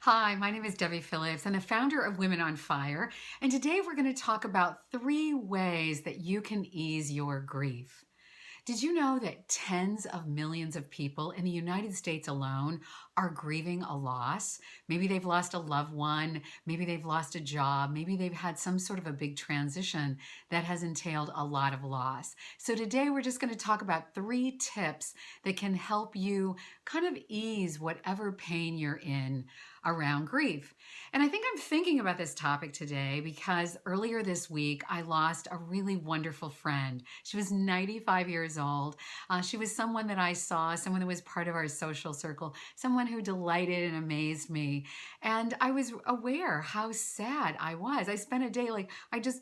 Hi, my name is Debbie Phillips. I'm the founder of Women on Fire, and today we're going to talk about 3 ways that you can ease your grief. Did you know that tens of millions of people in the United States alone are grieving a loss? Maybe they've lost a loved one, maybe they've lost a job, maybe they've had some sort of a big transition that has entailed a lot of loss. So today we're just going to talk about 3 tips that can help you kind of ease whatever pain you're in around grief. And I think I'm thinking about this topic today because earlier this week I lost a really wonderful friend. She was 95 years old. She was someone that I saw, someone that was part of our social circle, someone who delighted and amazed me. And I was aware how sad I was. I spent a day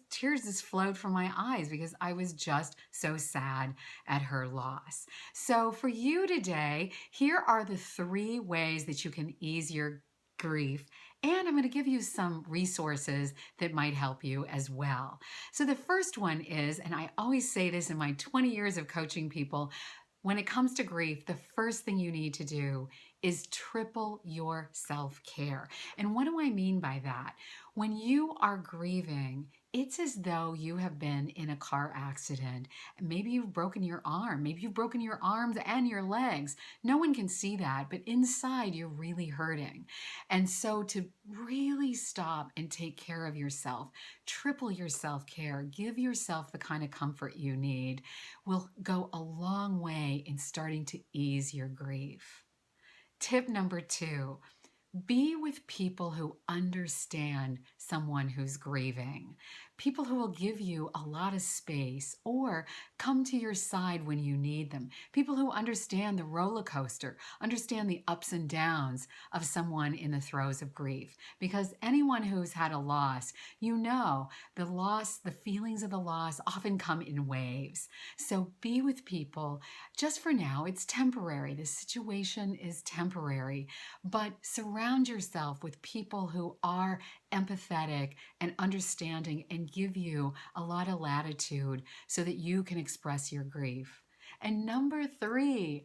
tears just flowed from my eyes because I was just so sad at her loss. So for you today, here are the 3 ways that you can ease your grief. And I'm going to give you some resources that might help you as well. So, the first one is, and I always say this in my 20 years of coaching people, when it comes to grief, the first thing you need to do is triple your self care. And what do I mean by that? When you are grieving, it's as though you have been in a car accident. Maybe you've broken your arm. Maybe you've broken your arms and your legs. No one can see that, but inside you're really hurting. And so to really stop and take care of yourself, triple your self care, give yourself the kind of comfort you need, will go a long way in starting to ease your grief. Tip number 2, be with people who understand someone who's grieving. People who will give you a lot of space or come to your side when you need them. People who understand the roller coaster, understand the ups and downs of someone in the throes of grief. Because anyone who's had a loss, you know the loss, the feelings of the loss often come in waves. So be with people. Just for now, it's temporary. The situation is temporary, but surround yourself with people who are empathetic and understanding and give you a lot of latitude so that you can express your grief. And number 3,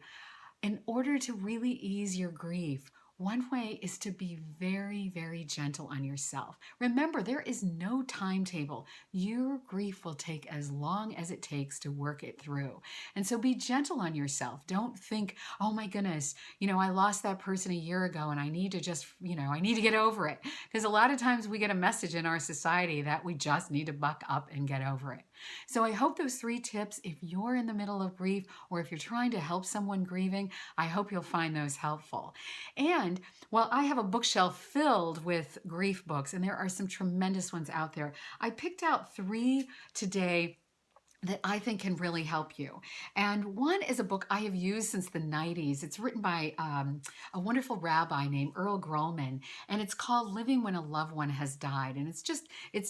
in order to really ease your grief, one way is to be very, very gentle on yourself. Remember, there is no timetable. Your grief will take as long as it takes to work it through. And so be gentle on yourself. Don't think, oh my goodness, I lost that person a year ago and I need to I need to get over it. Because a lot of times we get a message in our society that we just need to buck up and get over it. So I hope those 3 tips, if you're in the middle of grief or if you're trying to help someone grieving, I hope you'll find those helpful. And while I have a bookshelf filled with grief books, and there are some tremendous ones out there, I picked out 3 today that I think can really help you. And one is a book I have used since the 90s. It's written by a wonderful rabbi named Earl Grolman, and it's called Living When a Loved One Has Died. And it's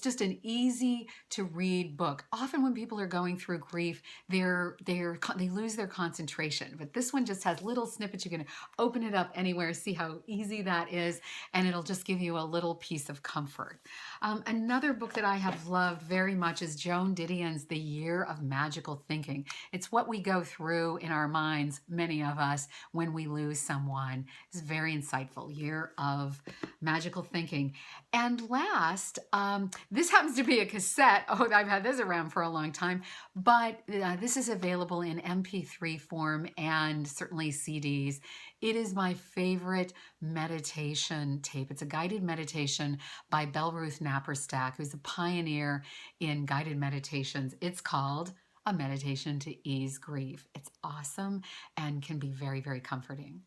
just an easy to read book. Often when people are going through grief, they lose their concentration. But this one just has little snippets. You can open it up anywhere, see how easy that is, and it'll just give you a little piece of comfort. Another book that I have loved very much is Joan Didion's The Year of Magical Thinking. It's what we go through in our minds, many of us, when we lose someone. It's very insightful. Year of Magical Thinking. And last, this happens to be a cassette. Oh, I've had this around for a long time, but this is available in MP3 form and certainly CDs. It is my favorite meditation tape. It's a guided meditation by Belruth Naparstak, who's a pioneer in guided meditations. It's called A Meditation to Ease Grief. It's awesome and can be very, very comforting.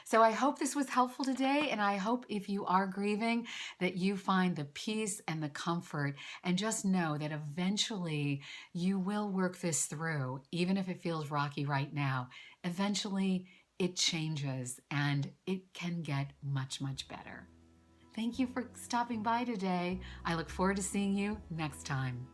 So I hope this was helpful today, and I hope if you are grieving that you find the peace and the comfort, and just know that eventually you will work this through, even if it feels rocky right now. Eventually it changes and it can get much, much better. Thank you for stopping by today. I look forward to seeing you next time.